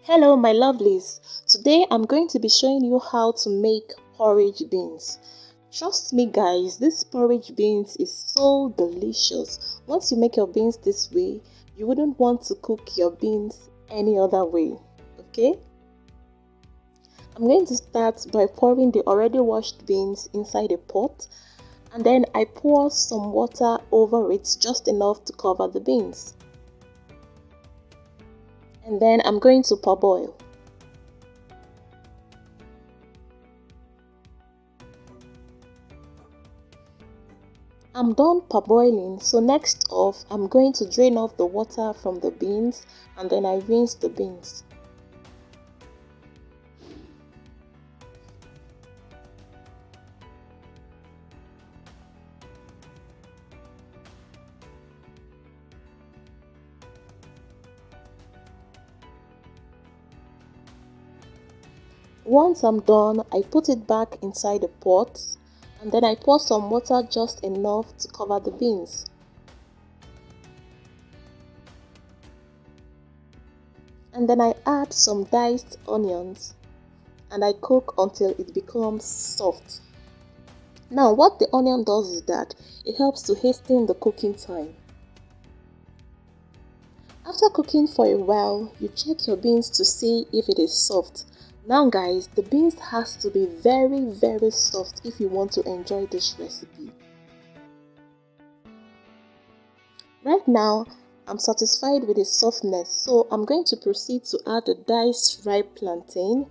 Hello my lovelies, today I'm going to be showing you how to make porridge beans. Trust me guys, this porridge beans is so delicious. Once you make your beans this way, you wouldn't want to cook your beans any other way, okay? I'm going to start by pouring the already washed beans inside a pot, and then I pour some water over it, just enough to cover the beans. And then I'm going to parboil. I'm done parboiling, so next off I'm going to drain off the water from the beans and then I rinse the beans. Once I'm done, I put it back inside the pot and then I pour some water just enough to cover the beans. And then I add some diced onions and I cook until it becomes soft. Now what the onion does is that it helps to hasten the cooking time. After cooking for a while, you check your beans to see if it is soft. Now guys, the beans has to be very soft if you want to enjoy this recipe. Right now, I'm satisfied with the softness, so I'm going to proceed to add the diced ripe plantain.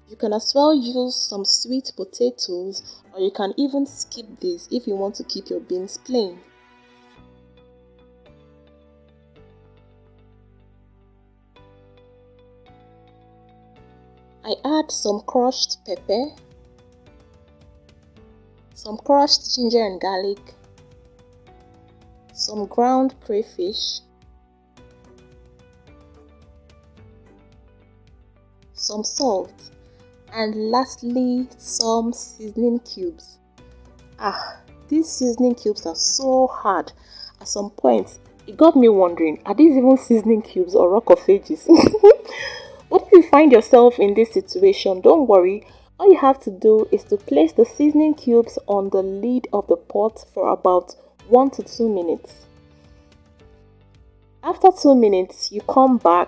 You can as well use some sweet potatoes, or you can even skip this if you want to keep your beans plain. I add some crushed pepper, some crushed ginger and garlic, some ground crayfish, some salt, and lastly some seasoning cubes. These seasoning cubes are so hard. At some point it got me wondering, are these even seasoning cubes or rock of ages? But if you find yourself in this situation, don't worry. All you have to do is to place the seasoning cubes on the lid of the pot for about 1 to 2 minutes. After 2 minutes, you come back.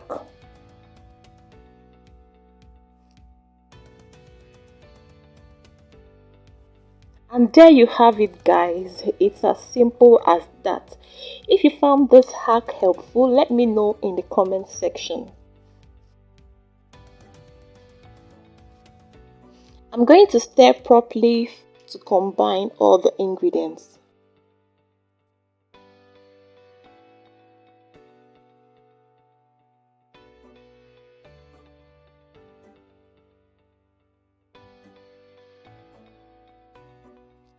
And there you have it guys, it's as simple as that. If you found this hack helpful, let me know in the comment section. I'm going to stir properly to combine all the ingredients.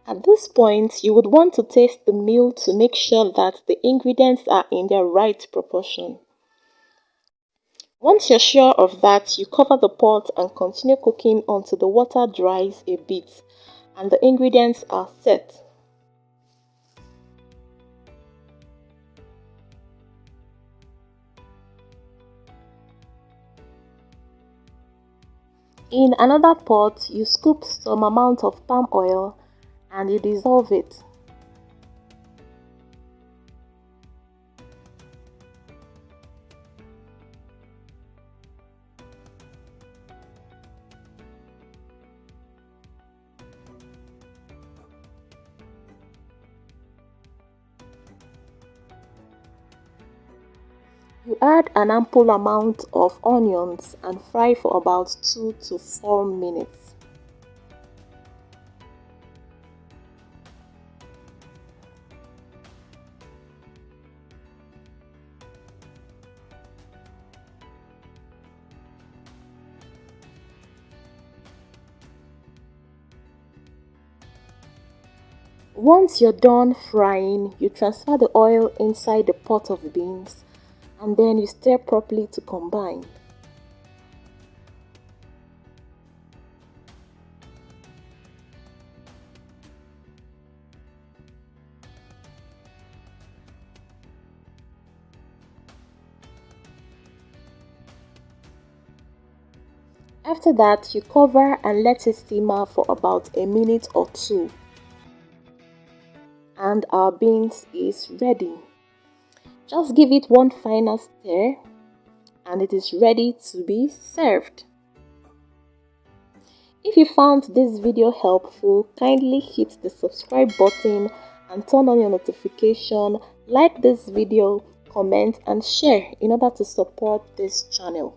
At this point, you would want to taste the meal to make sure that the ingredients are in their right proportion. Once you're sure of that, you cover the pot and continue cooking until the water dries a bit and the ingredients are set. In another pot, you scoop some amount of palm oil and you dissolve it. You add an ample amount of onions and fry for about 2 to 4 minutes. Once you're done frying, you transfer the oil inside the pot of beans and then you stir properly to combine. After that, you cover and let it simmer for about a minute or two. And our beans is ready. Just give it one final stir and it is ready to be served. If you found this video helpful, kindly hit the subscribe button and turn on your notification, like this video, comment and share in order to support this channel.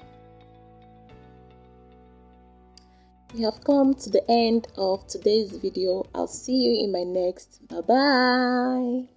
We have come to the end of today's video. I'll see you in my next. Bye bye.